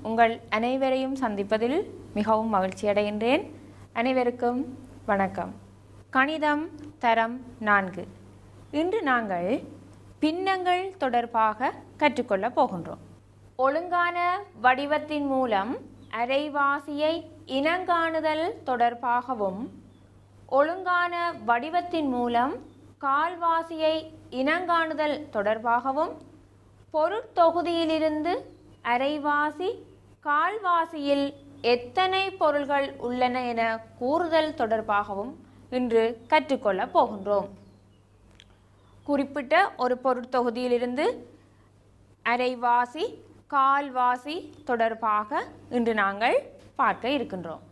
உங்கள் அனைவரையும் சந்திப்பதில் மிகவும் மகிழ்ச்சி அடைகின்றேன். அனைவருக்கும் வணக்கம். கணிதம் தரம் 4. இன்று நாங்கள் பின்னங்கள் தொடர்பாக கற்றுக்கொள்ளப் போகின்றோம். ஒழுங்கான வடிவத்தின் மூலம் அரைவாசியை இனங்காணுதல் தொடர்பாகவும், ஒழுங்கான வடிவத்தின் மூலம் கால்வாசியை இனங்காணுதல் தொடர்பாகவும், பொருட்தொகுதியிலிருந்து அரைவாசி கால்வாசியில் எத்தனை பொருள்கள் உள்ளன என கூறுதல் தொடர்பாகவும் இன்று கற்றுக்கொள்ளப் போகின்றோம். குறிப்பிட்ட ஒரு பொருட்தொகுதியிலிருந்து அரைவாசி கால்வாசி தொடர்பாக இன்று நாங்கள் பார்க்க இருக்கின்றோம்.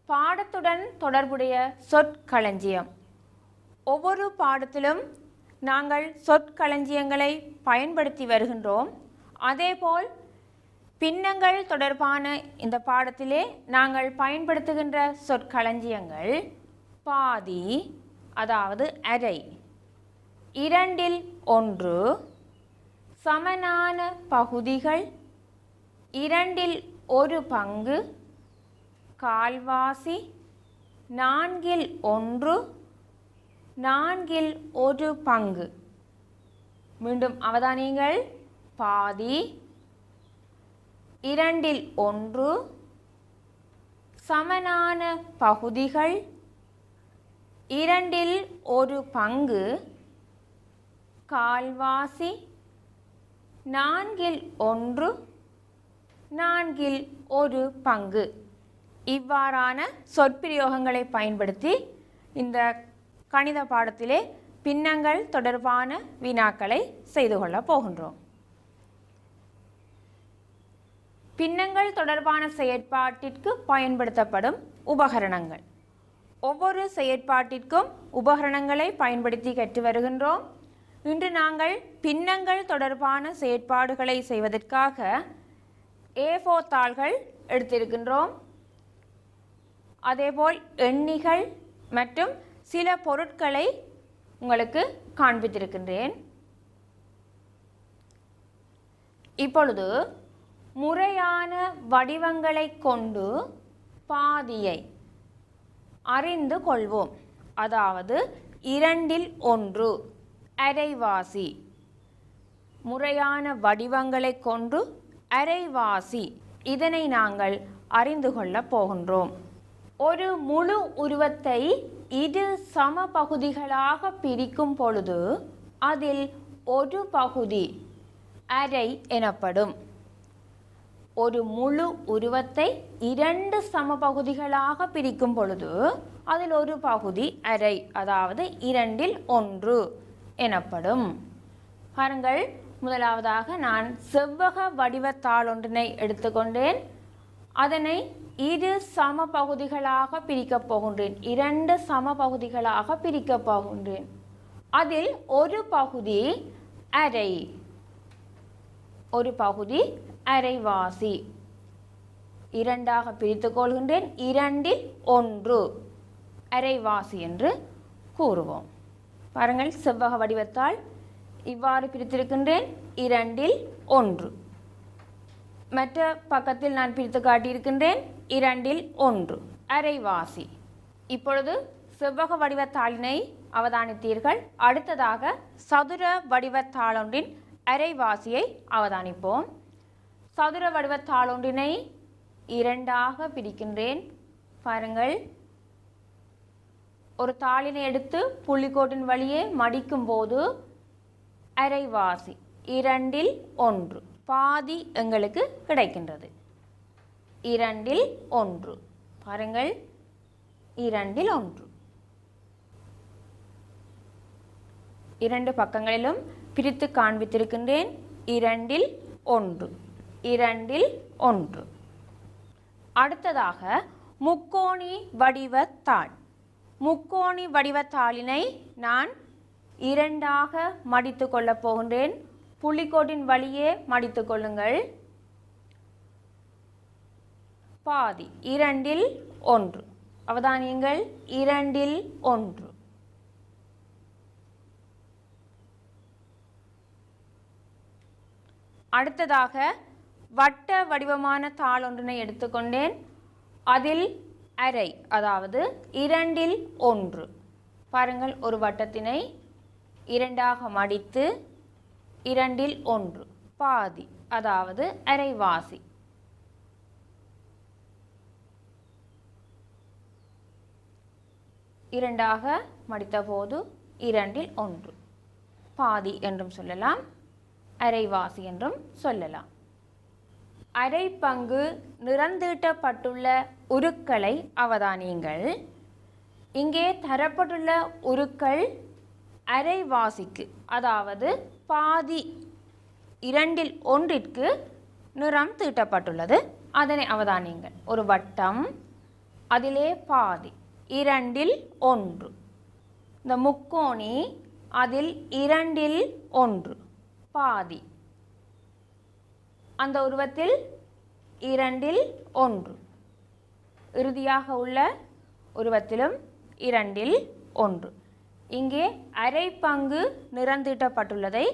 பாடத்துடன் தொடர்புடைய சொற்களஞ்சியம். ஒவ்வொரு பாடத்திலும் நாங்கள் சொற்களஞ்சியங்களை பயன்படுத்தி வருகின்றோம். அதேபோல் பின்னங்கள் தொடர்பான இந்த பாடத்திலே நாங்கள் பயன்படுத்துகின்ற சொற்களஞ்சியங்கள் பாதி, அதாவது அரை, 2 1, சமனான பகுதிகள், 2 1 பங்கு, கால்வாசி, 4 1, 4 1 பங்கு. மீண்டும் அவதானியுங்கள். பாதி, 2 1, சமனான பகுதிகள், 2 1 பங்கு, கால்வாசி, 4 1, 4 1 பங்கு. இவ்வாறான சொற்பிரயோகங்களை பயன்படுத்தி இந்த கணித பாடத்திலே பின்னங்கள் தொடர்பான வினாக்களை செய்து கொள்ளப் போகின்றோம். பின்னங்கள் தொடர்பான செயற்பாட்டிற்கு பயன்படுத்தப்படும் உபகரணங்கள். ஒவ்வொரு செயற்பாட்டிற்கும் உபகரணங்களை பயன்படுத்தி கற்று வருகின்றோம். இன்று நாங்கள் பின்னங்கள் தொடர்பான செயற்பாடுகளை செய்வதற்காக A4 தாள்கள் எடுத்திருக்கின்றோம். அதேபோல் எண்ணிகள் மற்றும் சில பொருட்களை உங்களுக்கு காண்பித்திருக்கின்றேன். இப்பொழுது முறையான வடிவங்களை கொண்டு பாதியை அறிந்து கொள்வோம். அதாவது 2 1 அரைவாசி. முறையான வடிவங்களை கொண்டு அரைவாசி, இதனை நாங்கள் அறிந்து கொள்ளப் போகின்றோம். ஒரு முழு உருவத்தை இரு சம பகுதிகளாக பிரிக்கும் பொழுது அதில் ஒரு பகுதி அரை எனப்படும். ஒரு முழு உருவத்தை 2 சம பகுதிகளாக பிரிக்கும் பொழுது அதில் ஒரு பகுதி அரை, அதாவது 2 1 எனப்படும். பாருங்கள், முதலாவதாக நான் செவ்வக வடிவத்தாள் ஒன்றினை எடுத்துக்கொண்டேன். அதனை இரு சம பகுதிகளாக பிரிக்கப் போகின்றேன். 2 சம பகுதிகளாக பிரிக்கப் போகின்றேன். அதில் ஒரு பகுதி அரை, ஒரு பகுதி அரைவாசி. 2ஆக பிரித்துக் கொள்கின்றேன். 2 1 அரைவாசி என்று கூறுவோம். பாருங்கள், செவ்வக வடிவத்தால் இவ்வாறு பிரித்திருக்கின்றேன். 2 1. மற்ற பக்கத்தில் நான் பிரித்து காட்டியிருக்கின்றேன். 2 1 அரைவாசி. இப்பொழுது செவ்வக வடிவத்தாளினை அவதானித்தீர்கள். அடுத்ததாக சதுர வடிவத்தாளொன்றின் அரைவாசியை அவதானிப்போம். சதுர வடிவத்தாளொன்றினை 2ஆக பிரிக்கின்றேன். பாருங்கள், ஒரு தாளினை எடுத்து புள்ளிக்கோட்டின் வழியே மடிக்கும் போது அரைவாசி 2 1 பாதி எங்களுக்கு கிடைக்கின்றது. 2 1. பாருங்கள், 2 1. 2 பக்கங்களிலும் பிரித்து காண்பித்திருக்கின்றேன். 2 1 2 1. அடுத்ததாக முக்கோணி வடிவத்தாள். முக்கோணி வடிவத்தாளினை நான் 2ஆக மடித்து கொள்ளப் போகின்றேன். புள்ளிக்கோட்டின் வழியே மடித்து கொள்ளுங்கள். பாதி 2 1. அவதானியுங்கள். 2 1. அடுத்ததாக வட்ட வடிவமான தாள் ஒன்றினை எடுத்துக்கொண்டேன். அதில் அரை, அதாவது 2/1. பாருங்கள், ஒரு வட்டத்தினை 2ஆக மடித்து 2/1 பாதி, அதாவது அரைவாசி. இரண்டாக மடித்த போது 2/1 பாதி என்றும் சொல்லலாம், அரைவாசி என்றும் சொல்லலாம். அரை பங்கு நிறந்தீட்டப்பட்டுள்ள உருக்களை அவதானியுங்கள். இங்கே தரப்பட்டுள்ள உருக்கள் அரைவாசிக்கு, அதாவது பாதி 2/1ற்கு நிறம் தீட்டப்பட்டுள்ளது. அதனை அவதானியுங்கள். ஒரு வட்டம், அதிலே பாதி 2/1. இந்த முக்கோணி, அதில் 2/1 பாதி. அந்த உருவத்தில் 2/1. இறுதியாக உள்ள உருவத்திலும் 2/1. இங்கே அரை பங்கு நிறந்தீட்டப்பட்டுள்ளதை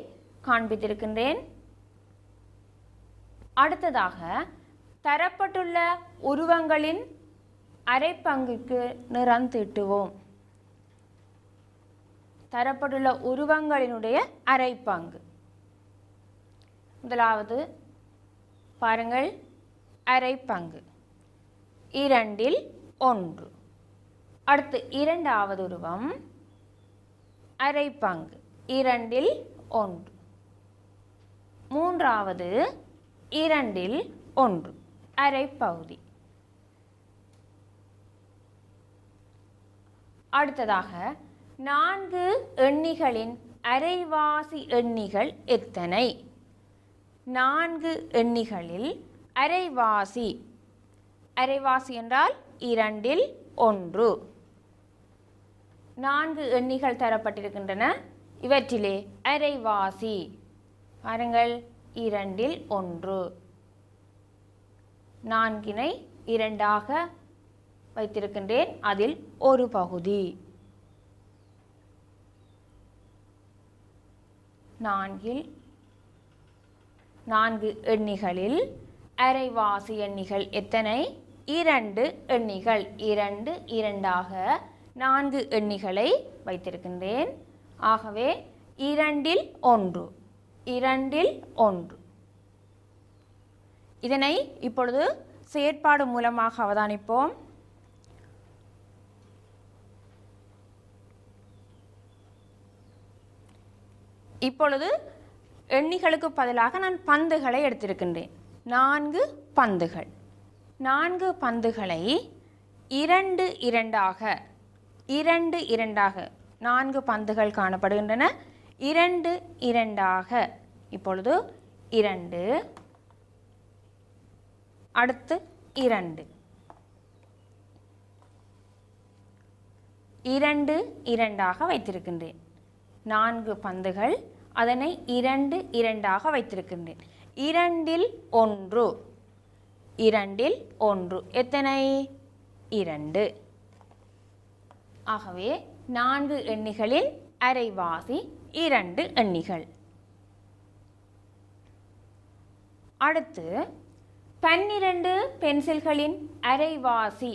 காண்பித்திருக்கின்றேன். அடுத்ததாக தரப்பட்டுள்ள உருவங்களின் அரை பங்குக்கு நிறம் தீட்டுவோம். தரப்பட்டுள்ள உருவங்களினுடைய அரை பங்கு. முதலாவது பாருங்கள், அரை பங்கு 2/1. அடுத்து இரண்டாவது உருவம் அரை பங்கு 2/1. மூன்றாவது 2/1 அரை பகுதி. அடுத்ததாக 4 எண்ணிகளின் அரைவாசி எண்ணிகள் எத்தனை? 4 எண்ணிகளில் அரைவாசி, அரைவாசி என்றால் 2/1. 4 எண்ணிகள் தரப்பட்டிருக்கின்றன. இவற்றிலே அரைவாசி பாருங்கள், 2/1. 4னை 2ஆக வைத்திருக்கின்றேன். அதில் ஒரு பகுதி 4 எண்ணிகளில் அரைவாசி எண்ணிகள் எத்தனை? 2 எண்ணிகள். 2 2ஆக 4 எண்ணிகளை வைத்திருக்கின்றேன். ஆகவே 2/1. 2/1. இதனை இப்பொழுது செயற்பாடு மூலமாக அவதானிப்போம். இப்பொழுது எண்ணிகளுக்கு பதிலாக நான் பந்துகளை எடுத்திருக்கின்றேன். 4 பந்துகள். 4 பந்துகளை 2 2ஆக 4 பந்துகள் காணப்படுகின்றன. 2 2ஆக இப்பொழுது 2, அடுத்து 2, 2 2ஆக வைத்திருக்கின்றேன். 4 பந்துகள், அதனை 2 2ஆக வைத்திருக்கின்றேன். 2/1. 2/1 எத்தனை? 2. ஆகவே 4 எண்ணிகளில் அரைவாசி 2 எண்ணிகள். அடுத்து 12 பென்சில்களின் அரைவாசி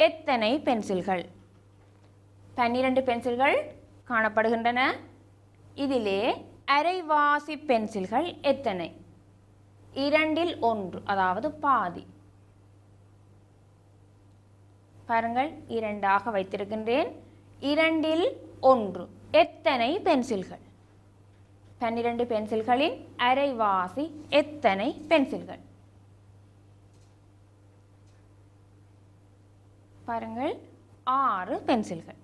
எத்தனை பென்சில்கள்? 12 பென்சில்கள் காணப்படுகின்றன. இதிலே அரைவாசி பென்சில்கள் எத்தனை? 2/1, அதாவது பாதி. பாருங்கள், 2ஆக வைத்திருக்கின்றேன். 2/1 எத்தனை பென்சில்கள்? 12 பென்சில்களின் அரைவாசி எத்தனை பென்சில்கள்? பாருங்கள், 6 பென்சில்கள்.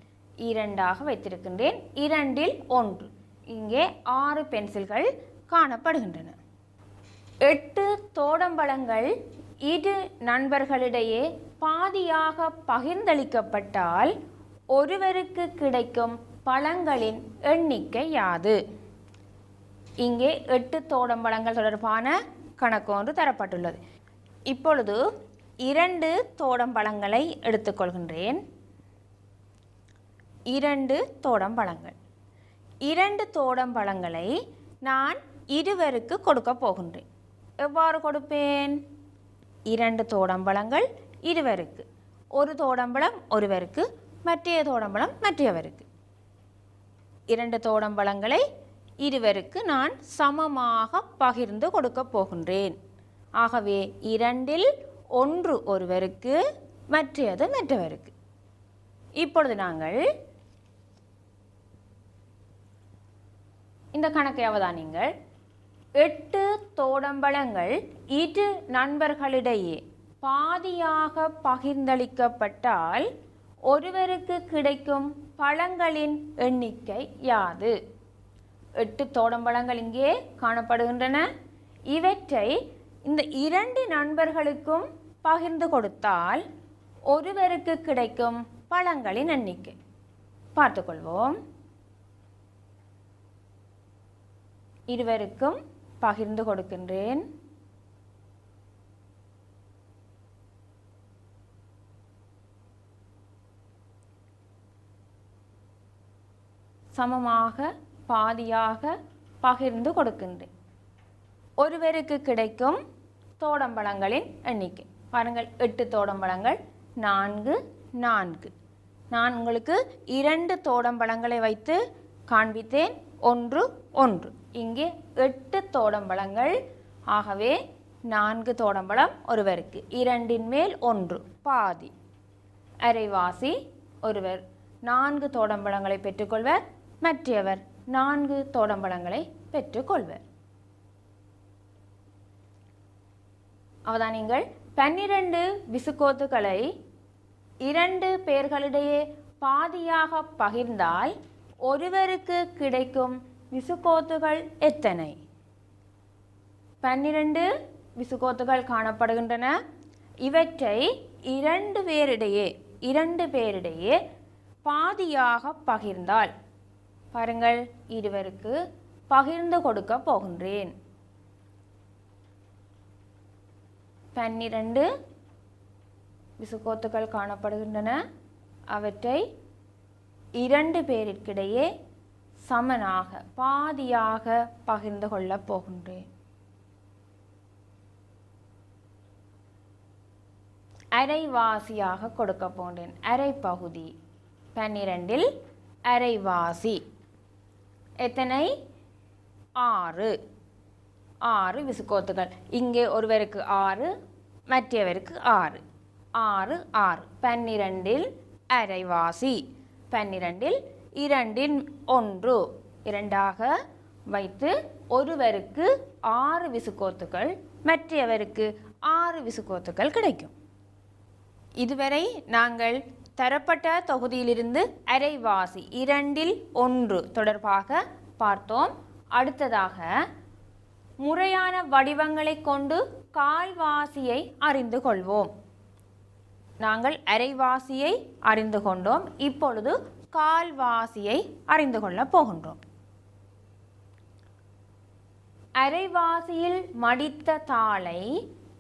2ஆக வைத்திருக்கின்றேன். 2/1. இங்கே 6 பென்சில்கள் காணப்படுகின்றன. 8 தோடம்பழங்கள் இரு நண்பர்களிடையே பாதியாக பகிர்ந்தளிக்கப்பட்டால் ஒருவருக்கு கிடைக்கும் பழங்களின் எண்ணிக்கை யாது? இங்கே 8 தோடம்பழங்கள் தொடர்பான கணக்கு ஒன்று தரப்பட்டுள்ளது. இப்பொழுது 2 தோடம்பழங்களை எடுத்துக்கொள்கின்றேன். 2 தோடம்பழங்கள். 2 தோடம்பழங்களை நான் இருவருக்கு கொடுக்க போகின்றேன். எவ்வாறு கொடுப்பேன்? 2 தோடம்பழங்கள் இருவருக்கு, ஒரு தோடம்பழம் ஒருவருக்கு, மற்றைய தோடம்பழம் மற்றவருக்கு. 2 தோடம்பழங்களை இருவருக்கு நான் சமமாக பகிர்ந்து கொடுக்க போகின்றேன். ஆகவே 2இல் 1 ஒருவருக்கு, மற்றது மற்றவருக்கு. இப்பொழுது நாங்கள் இந்த கணக்கை அவதானியுங்கள். 8 தோடம்பழங்கள் இரு நண்பர்களிடையே பாதியாக பகிர்ந்தளிக்கப்பட்டால் ஒருவருக்கு கிடைக்கும் பழங்களின் எண்ணிக்கை யாது? 8 தோடம்பழங்கள் இங்கே காணப்படுகின்றன. இவற்றை இந்த 2 நண்பர்களுக்கும் பகிர்ந்து கொடுத்தால் ஒருவருக்கு கிடைக்கும் பழங்களின் எண்ணிக்கை பார்த்துக்கொள்வோம். இருவருக்கும் பகிர்ந்து கொடுக்கின்றேன். சமமாக பாதியாக பகிர்ந்து கொடுக்கின்றேன். ஒருவருக்கு கிடைக்கும் தோடம்பழங்களின் எண்ணிக்கை பாருங்கள். 8 தோடம்பழங்கள் 4 4. நான் உங்களுக்கு 2 தோடம்பழங்களை வைத்து காண்பித்தேன். 1 1. இங்கே 8 தோடம்பழங்கள். ஆகவே 4 தோடம்பழம் ஒருவருக்கு, 2இன் மேல் 1 பாதி, அரைவாசி ஒருவர் 4 தோடம்பழங்களை பெற்றுக்கொள்வர், மற்றவர் 4 தோடம்பழங்களை பெற்றுக்கொள்வர். அவதானியுங்கள். 12 விசுக்கோத்துக்களை 2 பேர்களிடையே பாதியாக பகிர்ந்தால் ஒருவருக்கு கிடைக்கும் விசுக்கோத்துகள் எத்தனை? 12 விசுக்கோத்துகள் காணப்படுகின்றன. இவற்றை 2 பேரிடையே பாதியாக பகிர்ந்தால் பாருங்கள், இருவருக்கு பகிர்ந்து கொடுக்க போகின்றேன். 12 விசுக்கோத்துக்கள் காணப்படுகின்றன. அவற்றை 2 பேருக்கிடையே சமனாக பாதியாக பகிர்ந்து கொள்ளப் போகின்றேன். அரைவாசியாக கொடுக்க போகின்றேன். அரை பகுதி 12இல் அரைவாசி எத்தனை? 6 6 விசுக்கோத்துகள். இங்கே ஒருவருக்கு 6, மற்றவருக்கு 6 6 6. 12இல் அரைவாசி 12இல் 2இன் 1 2ஆக வைத்து ஒருவருக்கு 6 விசுக்கோத்துகள், மற்றவருக்கு 6 விசுக்கோத்துகள் கிடைக்கும். இதுவரை நாங்கள் தரப்பட்ட தொகுதியிலிருந்து அரைவாசி 2இல் 1 தொடர்பாக பார்த்தோம். அடுத்ததாக முறையான வடிவங்களை கொண்டு கால்வாசியை அறிந்து கொள்வோம். நாங்கள் அரைவாசியை அறிந்து கொண்டோம். இப்பொழுது கால்வாசியை அறிந்து கொள்ளப் போகின்றோம். அரைவாசியில் மடித்த தாளை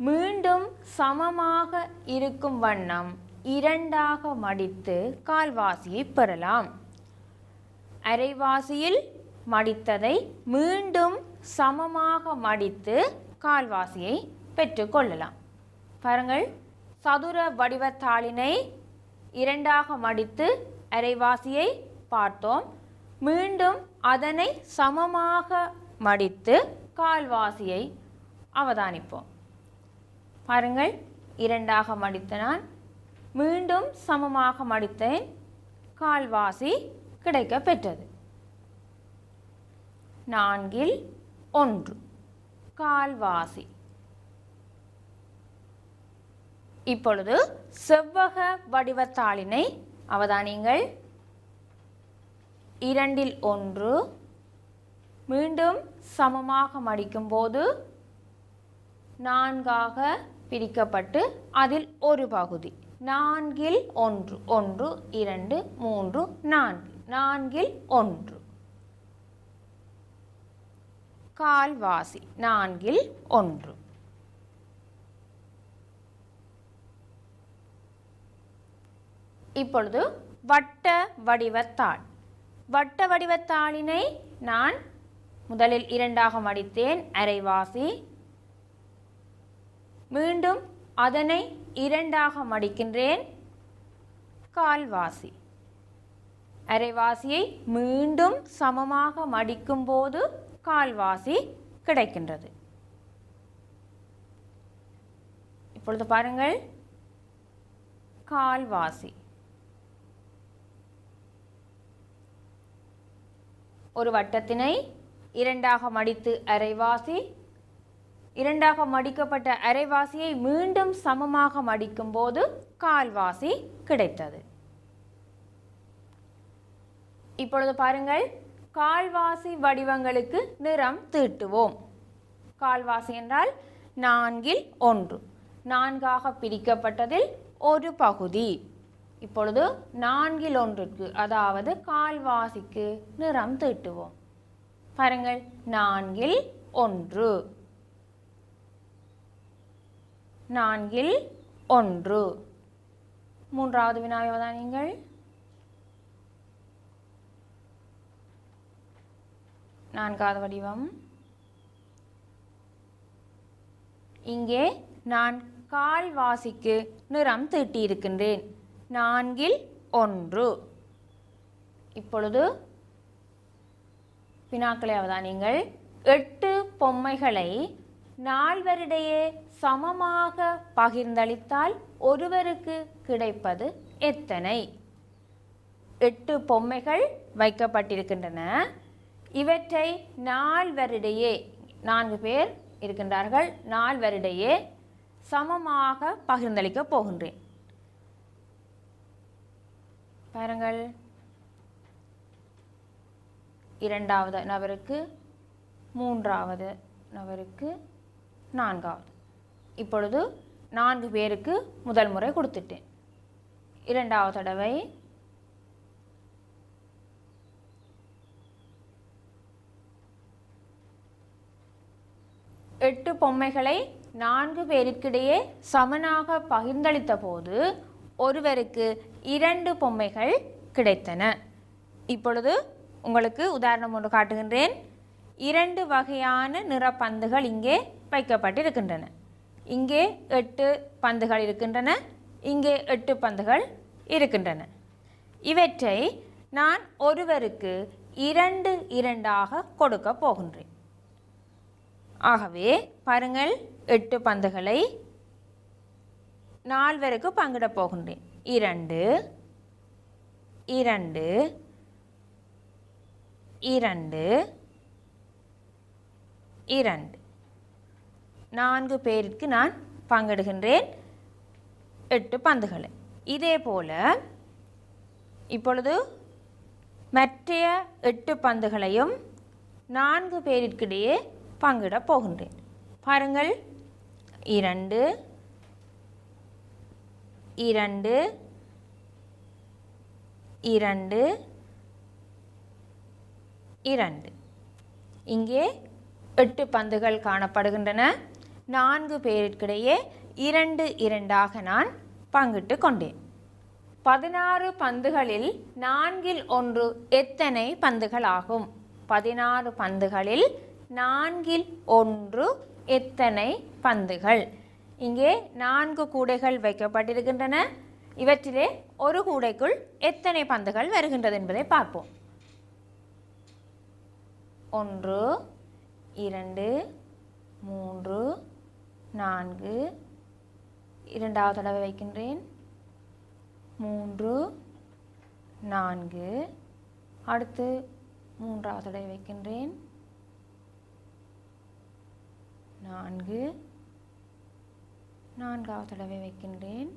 மீண்டும் சமமாக இருக்கும் வண்ணம் 2ஆக மடித்து கால்வாசியை பெறலாம். அரைவாசியில் மடித்ததை மீண்டும் சமமாக மடித்து கால்வாசியை பெற்றுக்கொள்ளலாம். பாருங்கள், சதுர வடிவத்தாளினை 2ஆக மடித்து அரைவாசியை பார்த்தோம். மீண்டும் அதனை சமமாக மடித்து கால்வாசியை அவதானிப்போம். பாருங்கள், 2ஆக மடித்த நான் மீண்டும் சமமாக மடித்தேன், கால்வாசி கிடைக்க பெற்றது. 4இல் 1 கால்வாசி. இப்பொழுது செவ்வக வடிவத்தாளினை அவதானியுங்கள். 2இல் 1 மீண்டும் சமமாக மடிக்கும் போது 4ஆக பிரிக்கப்பட்டு அதில் ஒரு பகுதி 4இல் 1 1 2 3 4 4இல் 1 கால்வாசி 4இல் 1. இப்பொழுது வட்ட வடிவத்தாள். வட்ட வடிவத்தாளினை நான் முதலில் 2ஆக மடித்தேன், அரைவாசி. மீண்டும் அதனை இரண்டாக மடிக்கின்றேன். கால்வாசி. அரைவாசியை மீண்டும் சமமாக மடிக்கும் போது கால்வாசி கிடைக்கின்றது. இப்பொழுது பாருங்கள், கால்வாசி. ஒரு வட்டத்தினை இரண்டாக மடித்து அரைவாசி, இரண்டாக மடிக்கப்பட்ட அரைவாசியை மீண்டும் சமமாக மடிக்கும் போது கால்வாசி கிடைத்தது. இப்பொழுது பாருங்கள், கால்வாசி வடிவங்களுக்கு நிறம் தீட்டுவோம். கால்வாசி என்றால் 4 1, 4ஆக பிரிக்கப்பட்டதில் ஒரு பகுதி. இப்பொழுது 4 1க்கு, அதாவது கால்வாசிக்கு நிறம் தீட்டுவோம். பாருங்கள், 4 1, 4 1. மூன்றாவது வினாவை நீங்கள் நான்காவது வடிவம். இங்கே நான் கால்வாசிக்கு நிறம் தீட்டியிருக்கின்றேன். 4 1. இப்பொழுது வினாக்களை அவதானியுங்கள். 8 பொம்மைகளை 4வரிடையே சமமாக பகிர்ந்தளித்தால் ஒருவருக்கு கிடைப்பது எத்தனை? 8 பொம்மைகள் வைக்கப்பட்டிருக்கின்றன. இவற்றை 4வரிடையே, 4 பேர் இருக்கின்றார்கள், 4வரிடையே சமமாக பகிர்ந்தளிக்க போகின்றேன். பாருங்கள், 2வது நபருக்கு, 3வது நபருக்கு, 4வது. இப்பொழுது 4 பேருக்கு முதல் முறை கொடுத்துட்டேன். 2வது தடவை, 8 பொம்மைகளை 4 பேருக்கிடையே சமனாக பகிர்ந்தளித்த போது ஒருவருக்கு 2 பொம்மைகள் கிடைத்தன. இப்பொழுது உங்களுக்கு உதாரணம் ஒன்று காட்டுகின்றேன். 2 வகையான நிறப்பந்துகள் இங்கே வைக்கப்பட்டிருக்கின்றன. இங்கே 8 பந்துகள் இருக்கின்றன, இங்கே 8 பந்துகள் இருக்கின்றன. இவற்றை நான் ஒருவருக்கு 2 2ஆக கொடுக்க போகின்றேன். ஆகவே பாருங்கள், 8 பந்துகளை 4 பங்கிட போகின்றேன். 2 2 2 2. 4 பேருக்கு நான் பங்கிடுகின்றேன் 8 பந்துகளை. இதே போல இப்பொழுது மற்ற 8 பந்துகளையும் 4 பேருக்கிடையே பங்கிட போகின்றேன். பாருங்கள், 2 2 2 2. இங்கே 8 பந்துகள் காணப்படுகின்றன. 4 பேருக்கிடையே 2 2ஆக நான் பங்கிட்டு கொண்டேன். 16 பந்துகளில் 4 1 எத்தனை பந்துகள் ஆகும்? 16 பந்துகளில் 4 1 எத்தனை பந்துகள்? இங்கே 4 கூடைகள் வைக்கப்பட்டிருக்கின்றன. இவற்றிலே ஒரு கூடைக்குள் எத்தனை பந்துகள் வருகின்றது என்பதை பார்ப்போம். 1 2 3 4. இரண்டாவது தடவை வைக்கின்றேன். 3 4. அடுத்து 3வது தடவை வைக்கின்றேன். 4. 4வது தடவை வைக்கின்றேன்.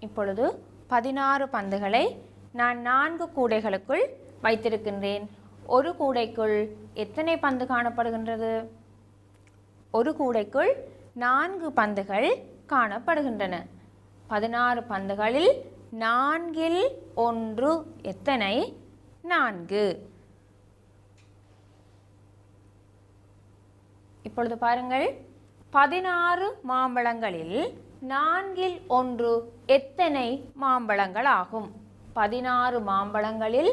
இப்பொழுது 16 பந்துகளை நான் 4 கூடைகளுக்குள் வைத்திருக்கின்றேன். ஒரு கூடைக்குள் எத்தனை பந்து காணப்படுகின்றது? ஒரு கூடைக்குள் 4 பந்துகள் காணப்படுகின்றன. 16 பந்துகளில் 4 1 எத்தனை? 4. இப்பொழுது பாருங்கள், 16 மாம்பழங்களில் 4 1 எத்தனை மாம்பழங்கள் ஆகும்? 16 மாம்பழங்களில்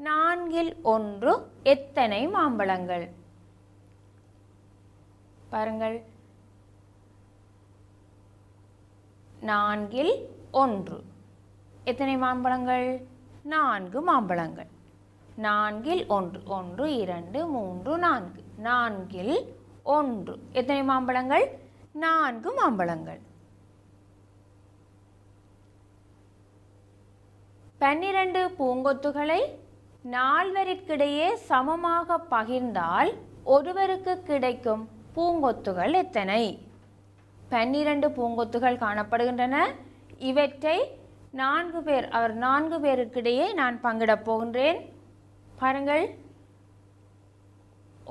4 1 எத்தனை மாம்பழங்கள்? பாருங்கள், 4 1 எத்தனை மாம்பழங்கள்? 4 மாம்பழங்கள். 4 1 1 2 3 4 4 1 எத்தனை மாம்பழங்கள்? 4 மாம்பழங்கள். 12 பூங்கொத்துகளை 4வரிற்கிடையே சமமாக பகிர்ந்தால் ஒருவருக்கு கிடைக்கும் பூங்கொத்துகள் எத்தனை? 12 பூங்கொத்துகள் காணப்படுகின்றன. இவற்றை 4 பேர், அவர் 4 பேருக்கிடையே நான் பங்கிடப் போகின்றேன். பாருங்கள்,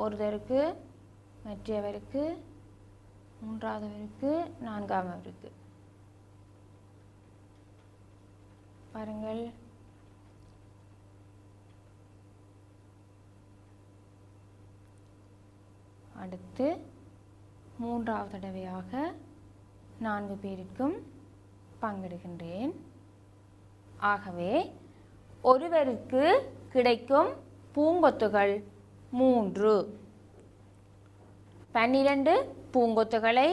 ஒருவருக்கு, மற்றவருக்கு, மூன்றாவதவருக்கு, நான்காவதற்கு. பாருங்கள், அடுத்து மூன்றாவது தடவையாக 4 பேருக்கும் பங்கிடுகின்றேன். ஆகவே ஒருவருக்கு கிடைக்கும் பூங்கொத்துகள் 3. 12 பூங்கொத்துகளை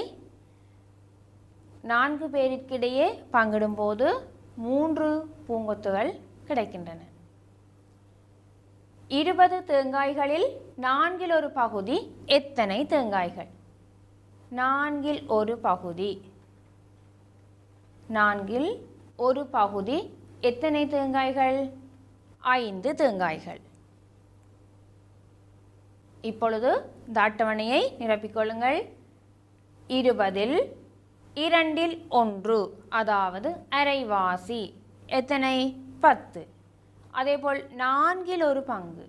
4 பேருக்கிடையே பங்கிடும்போது 3 பூங்கொத்துகள் கிடைக்கின்றன. 20 தேங்காய்களில் 4 ஒரு பகுதி எத்தனை தேங்காய்கள்? 4 ஒரு பகுதி. 4 ஒரு பகுதி எத்தனை தேங்காய்கள்? 5 தேங்காய்கள். இப்பொழுது இந்த அட்டவணையை நிரப்பிக்கொள்ளுங்கள். 20 2 1 அதாவது அரைவாசி எத்தனை? 10. அதேபோல் 4 ஒரு பங்கு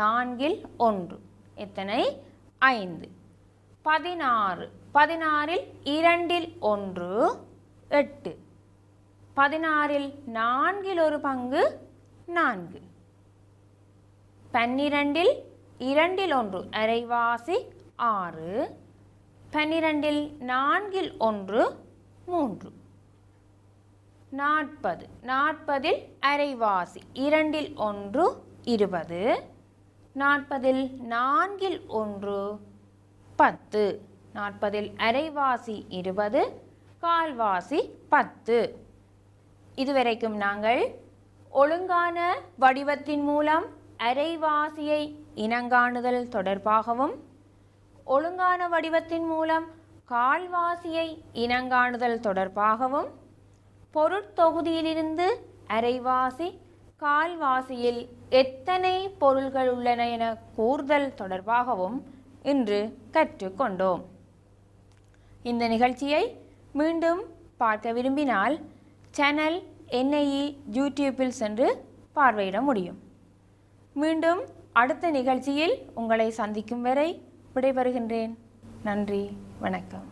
4 1 எத்தனை? 5. 16 16 2 1 8. 16 4 ஒரு பங்கு 4. 12 2 1 அரைவாசி 6. 12 4 1 3. 40 40 அரைவாசி 2 1 20. 40 4 1 10. 40 அரைவாசி 20, கால்வாசி 10. இதுவரைக்கும் நாங்கள் ஒழுங்கான வடிவத்தின் மூலம் அரைவாசியை இனங்காணுதல் தொடர்பாகவும், ஒழுங்கான வடிவத்தின் மூலம் கால்வாசியை இனங்காணுதல் தொடர்பாகவும், பொருட்தொகுதியிலிருந்து அரைவாசி கால்வாசியில் எத்தனை பொருள்கள் உள்ளன என கூறுதல் தொடர்பாகவும் இன்று கற்றுக்கொண்டோம். இந்த நிகழ்ச்சியை மீண்டும் பார்க்க விரும்பினால் சேனல் NIE யூடியூப்பில் சென்று பார்வையிட முடியும். மீண்டும் அடுத்த நிகழ்ச்சியில் உங்களை சந்திக்கும் வரை விடைபெறுகின்றேன். நன்றி, வணக்கம்.